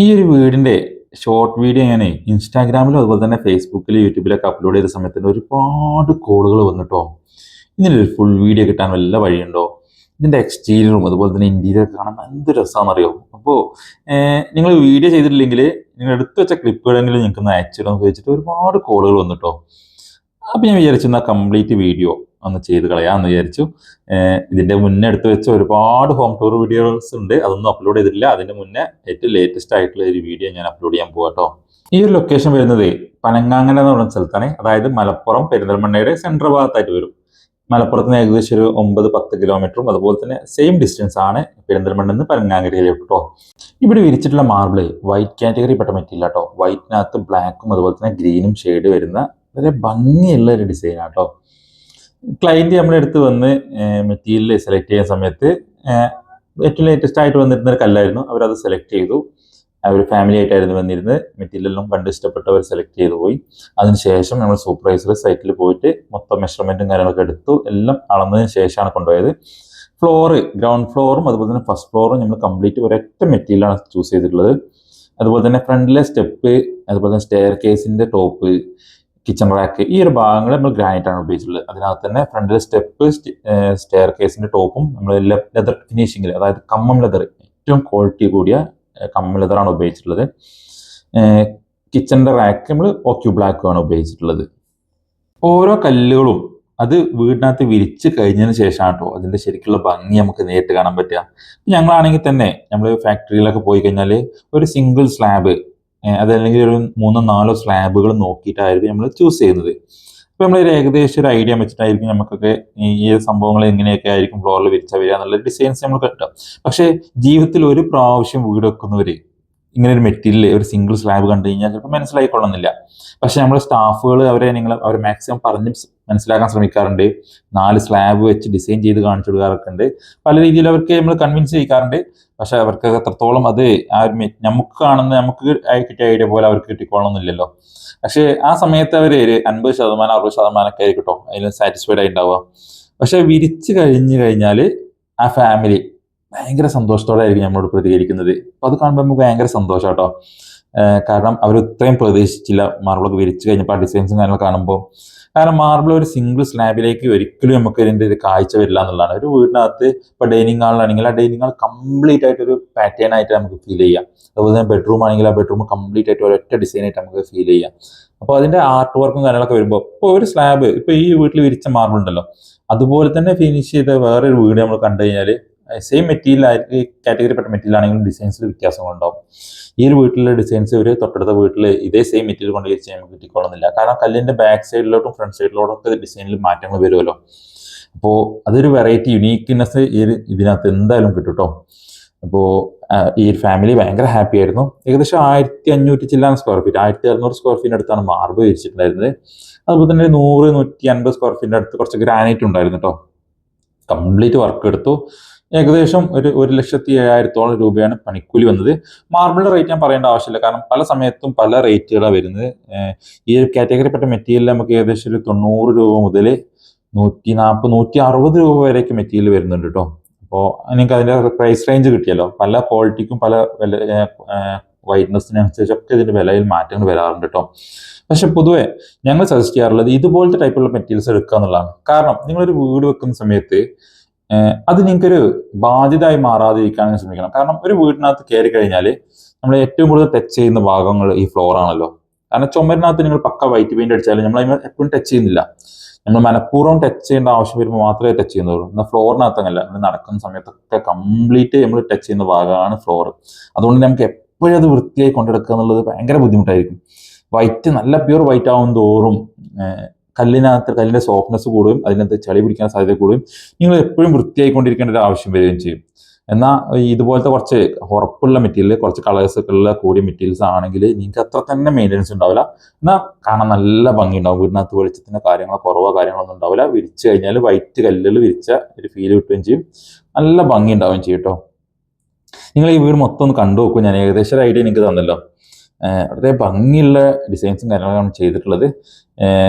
ഈ ഒരു വീടിന്റെ ഷോർട്ട് വീഡിയോ ഞാനേ ഇൻസ്റ്റാഗ്രാമിലും അതുപോലെ തന്നെ ഫേസ്ബുക്കിലും യൂട്യൂബിലൊക്കെ അപ്ലോഡ് ചെയ്ത സമയത്ത് ഒരുപാട് കോളുകൾ വന്നിട്ടോ. ഇതിനൊരു ഫുൾ വീഡിയോ കിട്ടാൻ വല്ല വഴിയുണ്ടോ? ഇതിന്റെ എക്സ്റ്റീരിയറും അതുപോലെ തന്നെ ഇന്റീരിയർ കാണാൻ എന്ത് രസമാണെന്നറിയോ? അപ്പോൾ നിങ്ങൾ വീഡിയോ ചെയ്തിട്ടില്ലെങ്കിൽ നിങ്ങൾ എടുത്തു വെച്ച ക്ലിപ്പുകളെങ്കിലും നിങ്ങൾക്ക് ഒന്ന് അയച്ചിടുമെന്ന് ചോദിച്ചിട്ട് ഒരുപാട് കോളുകൾ വന്നിട്ടോ. അപ്പം ഞാൻ വിചാരിച്ചു എന്നാൽ കംപ്ലീറ്റ് വീഡിയോ ഒന്ന് ചെയ്ത് കളയാമെന്ന് വിചാരിച്ചു. ഇതിന്റെ മുന്നേ എടുത്ത് വെച്ച ഒരുപാട് ഹോം ടൂർ വീഡിയോസ് ഉണ്ട്, അതൊന്നും അപ്ലോഡ് ചെയ്തിട്ടില്ല. അതിന്റെ മുന്നേ ഏറ്റവും ലേറ്റസ്റ്റ് ആയിട്ടുള്ള ഒരു വീഡിയോ ഞാൻ അപ്ലോഡ് ചെയ്യാൻ പോകാട്ടോ. ഈ ഒരു ലൊക്കേഷൻ വരുന്നത് പനങ്ങാങ്ങര എന്ന് പറയുന്ന സ്ഥലത്താണ്. അതായത് മലപ്പുറം പെരിന്തൽമണ്ണയുടെ സെൻട്രൽ ഭാഗത്തായിട്ട് വരും. മലപ്പുറത്ത് നിന്ന് ഏകദേശം ഒരു 9-10 കിലോമീറ്ററും അതുപോലെ തന്നെ സെയിം ഡിസ്റ്റൻസ് ആണ് പെരിന്തൽമണ്ണ നിന്ന് പനങ്ങാങ്ങരയിലോട്ട് കേട്ടോ. ഇവിടെ വിരിച്ചിട്ടുള്ള മാർബിള് വൈറ്റ് കാറ്റഗറി പെട്ട മെറ്റീരിയൽ കേട്ടോ. വൈറ്റിനകത്ത് ബ്ലാക്കും അതുപോലെ തന്നെ ഗ്രീനും ഷെയ്ഡ് വരുന്ന വളരെ ഭംഗിയുള്ള ഒരു ഡിസൈൻ ആട്ടോ. ക്ലയന്റ് നമ്മുടെ അടുത്ത് വന്ന് മെറ്റീരിയൽ സെലക്ട് ചെയ്യുന്ന സമയത്ത് ഏറ്റവും ലേറ്റസ്റ്റ് ആയിട്ട് വന്നിരുന്ന ഒരു കല്ലായിരുന്നു. അവരത് സെലക്ട് ചെയ്തു. അവർ ഫാമിലി ആയിട്ടായിരുന്നു വന്നിരുന്നത്. മെറ്റീരിയലും കണ്ട് ഇഷ്ടപ്പെട്ടവർ സെലക്ട് ചെയ്തു പോയി. അതിനുശേഷം നമ്മൾ സൂപ്പർവൈസർ സൈറ്റിൽ പോയിട്ട് മൊത്തം മെഷർമെന്റും കാര്യങ്ങളൊക്കെ എടുത്തു. എല്ലാം അളന്നതിന് ശേഷമാണ് കൊണ്ടുപോയത്. ഗ്രൗണ്ട് ഫ്ലോറും അതുപോലെ തന്നെ ഫസ്റ്റ് ഫ്ലോറും നമ്മൾ കംപ്ലീറ്റ് ഒരൊറ്റ മെറ്റീരിയലാണ് ചൂസ് ചെയ്തിട്ടുള്ളത്. അതുപോലെ തന്നെ ഫ്രണ്ടിലെ സ്റ്റെപ്പ്, അതുപോലെ തന്നെ സ്റ്റെയർ കേസിന്റെ ടോപ്പ്, കിച്ചൺ റാക്ക്, ഈ ഒരു ഭാഗങ്ങൾ നമ്മൾ ഗ്രാനൈറ്റ് ആണ് ഉപയോഗിച്ചിട്ടുള്ളത്. അതിനകത്ത് തന്നെ ഫ്രണ്ടിലെ സ്റ്റെപ്പ്, സ്റ്റെയർ കേസിന്റെ ടോപ്പും നമ്മൾ ലെതർ ഫിനിഷിങ്ങിൽ, അതായത് കമ്മം ലെതർ, ഏറ്റവും ക്വാളിറ്റി കൂടിയ കമ്മം ലെതറാണ് ഉപയോഗിച്ചിട്ടുള്ളത്. കിച്ചണിന്റെ റാക്ക് നമ്മൾ ഓക്യൂ ബ്ലാക്ക് ആണ് ഉപയോഗിച്ചിട്ടുള്ളത്. ഓരോ കല്ലുകളും അത് വീടിനകത്ത് വിരിച്ച് കഴിഞ്ഞതിന് ശേഷമാണ് കേട്ടോ അതിന്റെ ശരിക്കുള്ള ഭംഗി നമുക്ക് നേരിട്ട് കാണാൻ പറ്റുക. ഞങ്ങളാണെങ്കിൽ തന്നെ നമ്മൾ ഫാക്ടറിയിലൊക്കെ പോയി കഴിഞ്ഞാൽ ഒരു സിംഗിൾ സ്ലാബ്, അതല്ലെങ്കിൽ ഒരു 3-4 സ്ലാബുകൾ നോക്കിയിട്ടായിരിക്കും നമ്മൾ ചൂസ് ചെയ്യുന്നത്. അപ്പോൾ നമ്മൾ ഏകദേശം ഒരു ഐഡിയ വെച്ചിട്ടായിരിക്കും നമുക്കൊക്കെ ഈ സംഭവങ്ങൾ എങ്ങനെയൊക്കെ ആയിരിക്കും ഫ്ലോറിൽ വിരിച്ചാൽ വരിക എന്നുള്ള ഡിസൈൻസ് നമ്മൾ കിട്ടും. പക്ഷേ ജീവിതത്തിൽ ഒരു പ്രാവശ്യം വീട് വെക്കുന്നവർ ഇങ്ങനെ ഒരു മെറ്റീരിയൽ, ഒരു സിംഗിൾ സ്ലാബ് കണ്ടു കഴിഞ്ഞാൽ ചിലപ്പോൾ മനസ്സിലായിക്കൊള്ളുന്നില്ല. പക്ഷെ നമ്മൾ സ്റ്റാഫുകൾ അവർ മാക്സിമം പറഞ്ഞ് മനസ്സിലാക്കാൻ ശ്രമിക്കാറുണ്ട്. 4 സ്ലാബ് വെച്ച് ഡിസൈൻ ചെയ്ത് കാണിച്ചു കൊടുക്കാറൊക്കെ ഉണ്ട്. പല രീതിയിൽ അവർക്ക് നമ്മൾ കൺവിൻസ് ചെയ്യിക്കാറുണ്ട്. പക്ഷെ അവർക്ക് എത്രത്തോളം അത് ആ ഒരു നമുക്ക് കാണുന്ന, നമുക്ക് കിട്ടിയ ഐഡിയ പോലെ അവർക്ക് കിട്ടിക്കൊള്ളണമെന്നില്ലല്ലോ. പക്ഷെ ആ സമയത്ത് അവർ 50%, 60% ഒക്കെ ആയിരിക്കും കേട്ടോ അതിൽ സാറ്റിസ്ഫൈഡ് ആയി ഉണ്ടാവുക. പക്ഷെ വിരിച്ച് കഴിഞ്ഞു കഴിഞ്ഞാൽ ആ ഫാമിലി ഭയങ്കര സന്തോഷത്തോടെ ആയിരിക്കും നമ്മളോട് പ്രതികരിക്കുന്നത്. അപ്പൊ അത് കാണുമ്പോൾ നമുക്ക് ഭയങ്കര സന്തോഷം കേട്ടോ. കാരണം അവർ ഇത്രയും പ്രതീക്ഷിച്ചില്ല മാർബിളൊക്കെ വിരിച്ചു കഴിഞ്ഞപ്പോൾ ആ ഡിസൈൻസും കാര്യങ്ങളൊക്കെ കാണുമ്പോൾ. കാരണം മാർബിൾ ഒരു സിംഗിൾ സ്ലാബിലേക്ക് ഒരിക്കലും നമുക്ക് ഇതിന്റെ ഒരു കാഴ്ച വരില്ല എന്നുള്ളതാണ്. ഒരു വീടിനകത്ത് ഇപ്പൊ ഡൈനിങ് ഹാളിലാണെങ്കിൽ ആ ഡൈനിങ് ഹാൾ കംപ്ലീറ്റ് ആയിട്ട് ഒരു പാറ്റേൺ ആയിട്ട് നമുക്ക് ഫീൽ ചെയ്യാം. അതുപോലെ തന്നെ ബെഡ്റൂം ആണെങ്കിൽ ആ ബെഡ്റൂം കംപ്ലീറ്റ് ആയിട്ട് ഒരൊറ്റ ഡിസൈൻ ആയിട്ട് നമുക്ക് ഫീൽ ചെയ്യാം. അപ്പോൾ അതിന്റെ ആർട്ട് വർക്കും കാര്യങ്ങളൊക്കെ വരുമ്പോൾ ഇപ്പോൾ ഒരു സ്ലാബ് ഇപ്പൊ ഈ വീട്ടിൽ വിരിച്ച മാർബിൾ ഉണ്ടല്ലോ, അതുപോലെ തന്നെ ഫിനിഷ് ചെയ്ത വേറൊരു വീട് നമ്മൾ കണ്ടു കഴിഞ്ഞാൽ സെയിം മെറ്റീരിയൽ കാറ്റഗറിപ്പെട്ട മെറ്റീരിയൽ ആണെങ്കിലും ഡിസൈൻസിൽ വ്യത്യാസങ്ങളുണ്ടാവും. ഈ ഒരു വീട്ടിലെ ഡിസൈൻസ് ഒരു തൊട്ടടുത്ത വീട്ടിൽ ഇതേ സെയിം മെറ്റീരിയൽ കൊണ്ട് ചെയ്യാൻ നമുക്ക് കിട്ടിക്കൊള്ളുന്നില്ല. കാരണം കല്ലിന്റെ ബാക്ക് സൈഡിലോട്ടും ഫ്രണ്ട് സൈഡിലോട്ടും ഒക്കെ ഡിസൈനിൽ മാറ്റങ്ങൾ വരുമല്ലോ. അപ്പോൾ അതൊരു വെറൈറ്റി യുണീക്ക്നെസ് ഇതിനകത്ത് എന്തായാലും കിട്ടും കേട്ടോ. അപ്പോൾ ഈ ഒരു ഫാമിലി ഭയങ്കര ഹാപ്പി ആയിരുന്നു. ഏകദേശം 1500 ചില്ലാൻ സ്ക്വയർ ഫീറ്റ്, 1600 സ്ക്വയർ ഫീറ്റിന്റെ അടുത്താണ് മാർബിൾ വിരിച്ചിട്ടുണ്ടായിരുന്നത്. അതുപോലെ തന്നെ 100-150 സ്ക്വയർ ഫീറ്റിന്റെ അടുത്ത് കുറച്ച് ഗ്രാനൈറ്റ് ഉണ്ടായിരുന്നു കേട്ടോ. കംപ്ലീറ്റ് വർക്ക് എടുത്തു. ഏകദേശം ഒരു 1,07,000 രൂപയാണ് പണിക്കൂലി വന്നത്. മാർബിളിന്റെ റേറ്റ് ഞാൻ പറയേണ്ട ആവശ്യമില്ല, കാരണം പല സമയത്തും പല റേറ്റുകളാണ് വരുന്നത്. ഈ ഒരു കാറ്റഗറിപ്പെട്ട മെറ്റീരിയൽ നമുക്ക് ഏകദേശം ഒരു 90 രൂപ മുതൽ 140-160 രൂപ വരെയൊക്കെ മെറ്റീരിയൽ വരുന്നുണ്ട് കേട്ടോ. അപ്പോൾ നിങ്ങൾക്ക് അതിന്റെ പ്രൈസ് റേഞ്ച് കിട്ടിയല്ലോ. പല ക്വാളിറ്റിക്കും പല വൈറ്റ്നസിനനുസരിച്ചൊക്കെ ഇതിന്റെ വിലയിൽ മാറ്റങ്ങൾ വരാറുണ്ട് കേട്ടോ. പക്ഷെ പൊതുവെ ഞങ്ങൾ സജസ്റ്റ് ചെയ്യാറുള്ളത് ഇതുപോലത്തെ ടൈപ്പുള്ള മെറ്റീരിയൽസ് എടുക്കുക എന്നുള്ളതാണ്. കാരണം നിങ്ങളൊരു വീട് വെക്കുന്ന സമയത്ത് അത് നിങ്ങൾക്കൊരു ബാധ്യതയായി മാറാതിരിക്കാനും ശ്രമിക്കണം. കാരണം ഒരു വീടിനകത്ത് കയറി കഴിഞ്ഞാൽ നമ്മൾ ഏറ്റവും കൂടുതൽ ടച്ച് ചെയ്യുന്ന ഭാഗങ്ങൾ ഈ ഫ്ലോർ ആണല്ലോ. കാരണം ചുമരിനകത്ത് നിങ്ങൾ പക്ക വൈറ്റ് പെയിന്റ് അടിച്ചാലും നമ്മൾ അതിന് എപ്പോഴും ടച്ച് ചെയ്യുന്നില്ല. നമ്മൾ മനഃപൂർവ്വം ടച്ച് ചെയ്യേണ്ട ആവശ്യം വരുമ്പോൾ മാത്രമേ ടച്ച് ചെയ്യുന്നുള്ളൂ. എന്നാൽ ഫ്ലോറിനകത്ത് അങ്ങല്ല, നമ്മൾ നടക്കുന്ന സമയത്തൊക്കെ കംപ്ലീറ്റ് നമ്മൾ ടച്ച് ചെയ്യുന്ന ഭാഗമാണ് ഫ്ലോർ. അതുകൊണ്ട് നമുക്ക് എപ്പോഴും അത് വൃത്തിയായി കൊണ്ടെടുക്കുക എന്നുള്ളത് ഭയങ്കര ബുദ്ധിമുട്ടായിരിക്കും. വൈറ്റ് നല്ല പ്യൂർ വൈറ്റ് ആവും തോറും കല്ലിന്റെ സോഫ്റ്റ്നെസ് കൂടുകയും അതിനകത്ത് ചളി പിടിക്കാൻ സാധ്യത കൂടുകയും നിങ്ങൾ എപ്പോഴും വൃത്തിയായിക്കൊണ്ടിരിക്കേണ്ട ഒരു ആവശ്യം വരികയും ചെയ്യും. എന്നാൽ ഇതുപോലത്തെ കുറച്ച് ഉറപ്പുള്ള മെറ്റീരിയൽ, കുറച്ച് കളേഴ്സ് ഒക്കെ ഉള്ള കൂടിയ മെറ്റീരിയൽസ് ആണെങ്കിൽ നിങ്ങൾക്ക് അത്ര തന്നെ മെയിൻ്റനൻസ് ഉണ്ടാവില്ല. എന്നാൽ കാണാൻ നല്ല ഭംഗി ഉണ്ടാവും. വീടിനകത്ത് വെളിച്ചത്തിന്റെ കാര്യങ്ങളൊന്നും ഉണ്ടാവില്ല. വിരിച്ചു കഴിഞ്ഞാൽ വൈറ്റ് കല്ലുകൾ വിരിച്ച ഒരു ഫീൽ കിട്ടുകയും ചെയ്യും. നല്ല ഭംഗി ഉണ്ടാവുകയും ചെയ്യും കേട്ടോ. നിങ്ങൾ ഈ വീട് മൊത്തം ഒന്ന് കണ്ടു നോക്കും. ഞാൻ ഏകദേശം ഒരു ഐഡിയ നിങ്ങൾക്ക് തന്നല്ലോ. വളരെ ഭംഗിയുള്ള ഡിസൈൻസും കാര്യങ്ങളാണ് ചെയ്തിട്ടുള്ളത്.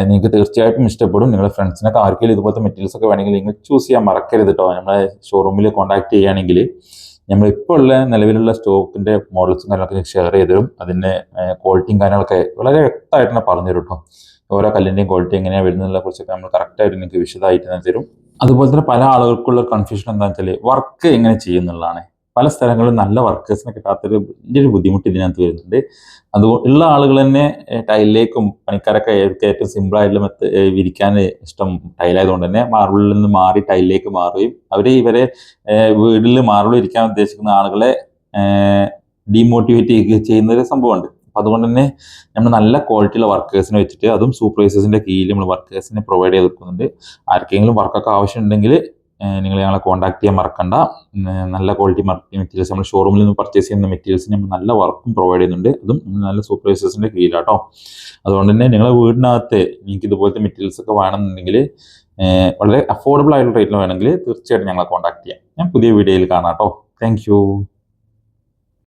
നിങ്ങൾക്ക് തീർച്ചയായിട്ടും ഇഷ്ടപ്പെടും. നിങ്ങളുടെ ഫ്രണ്ട്സിനൊക്കെ ആർക്കെങ്കിലും ഇതുപോലത്തെ മെറ്റീരിയൽസ് ഒക്കെ വേണമെങ്കിൽ നിങ്ങൾ ചൂസ് ചെയ്യാൻ മറക്കരുത് കേട്ടോ. നമ്മളെ ഷോറൂമിൽ കോൺടാക്ട് ചെയ്യുകയാണെങ്കിൽ നമ്മളിപ്പോൾ ഉള്ള നിലവിലുള്ള സ്റ്റോക്കിൻ്റെ മോഡൽസും കാര്യങ്ങളൊക്കെ ഷെയർ ചെയ്ത് തരും. അതിൻ്റെ ക്വാളിറ്റിയും കാര്യങ്ങളൊക്കെ വളരെ വ്യക്തമായിട്ട് തന്നെ പറഞ്ഞു തരും കേട്ടോ. ഓരോ കല്ലിൻ്റെയും ക്വാളിറ്റി എങ്ങനെയാണ് വരുന്നതിനെ കുറിച്ചൊക്കെ നമ്മൾ കറക്റ്റായിട്ട് നിങ്ങൾക്ക് വിശദമായിട്ട് തന്നെ തരും. അതുപോലെ തന്നെ പല ആളുകൾക്കുള്ള കൺഫ്യൂഷൻ എന്താണെന്ന് വെച്ചാൽ വർക്ക് എങ്ങനെ ചെയ്യുന്നുള്ളതാണ്. പല സ്ഥലങ്ങളിലും നല്ല വർക്കേഴ്സിനെ കിട്ടാത്തൊരു വലിയൊരു ബുദ്ധിമുട്ട് ഇതിനകത്ത് വരുന്നുണ്ട്. ഉള്ള ആളുകൾ തന്നെ ടൈലിലേക്കും പണിക്കാരൊക്കെ ഏറ്റവും സിമ്പിളായിട്ടുള്ള വിരിക്കാൻ ഇഷ്ടം ടൈലായതുകൊണ്ട് തന്നെ മാർബിളിൽ നിന്ന് മാറി ടൈലിലേക്ക് മാറുകയും ഇവരെ വീട്ടിൽ മാർബിൾ വിരിക്കാൻ ഉദ്ദേശിക്കുന്ന ആളുകളെ ഡീമോട്ടിവേറ്റ് ചെയ്യുന്ന ഒരു സംഭവമുണ്ട്. അപ്പം അതുകൊണ്ട് തന്നെ നമ്മൾ നല്ല ക്വാളിറ്റിയുള്ള വർക്കേഴ്സിനെ വെച്ചിട്ട് അതും സൂപ്പർവൈസേഴ്സിൻ്റെ കീഴിൽ നമ്മൾ വർക്കേഴ്സിനെ പ്രൊവൈഡ് ചെയ്ത് കൊടുക്കുന്നുണ്ട്. ആർക്കെങ്കിലും വർക്കൊക്കെ ആവശ്യമുണ്ടെങ്കിൽ നിങ്ങൾ ഞങ്ങളെ കോൺടാക്ട് ചെയ്യാൻ മറക്കണ്ട. നല്ല ക്വാളിറ്റി മെറ്റീരിയൽസ് നമ്മൾ ഷോറൂമിൽ നിന്ന് പർച്ചേസ് ചെയ്യുന്ന മെറ്റീരിയൽസിന് നമ്മൾ നല്ല വർക്കും പ്രൊവൈഡ് ചെയ്യുന്നുണ്ട്. അതും നല്ല സൂപ്പർവൈസേഴ്സിൻ്റെ കീഴിലാട്ടോ. അതുകൊണ്ട് തന്നെ നിങ്ങളുടെ വീടിനകത്ത് നിങ്ങൾക്ക് ഇതുപോലത്തെ മെറ്റീരിയൽസ് ഒക്കെ വേണമെന്നുണ്ടെങ്കിൽ വളരെ അഫോർഡബിൾ ആയിട്ടുള്ള റേറ്റിൽ വേണമെങ്കിൽ തീർച്ചയായിട്ടും ഞങ്ങളെ കോൺടാക്ട് ചെയ്യാം. ഞാൻ പുതിയ വീഡിയോയിൽ കാണാം കേട്ടോ. താങ്ക്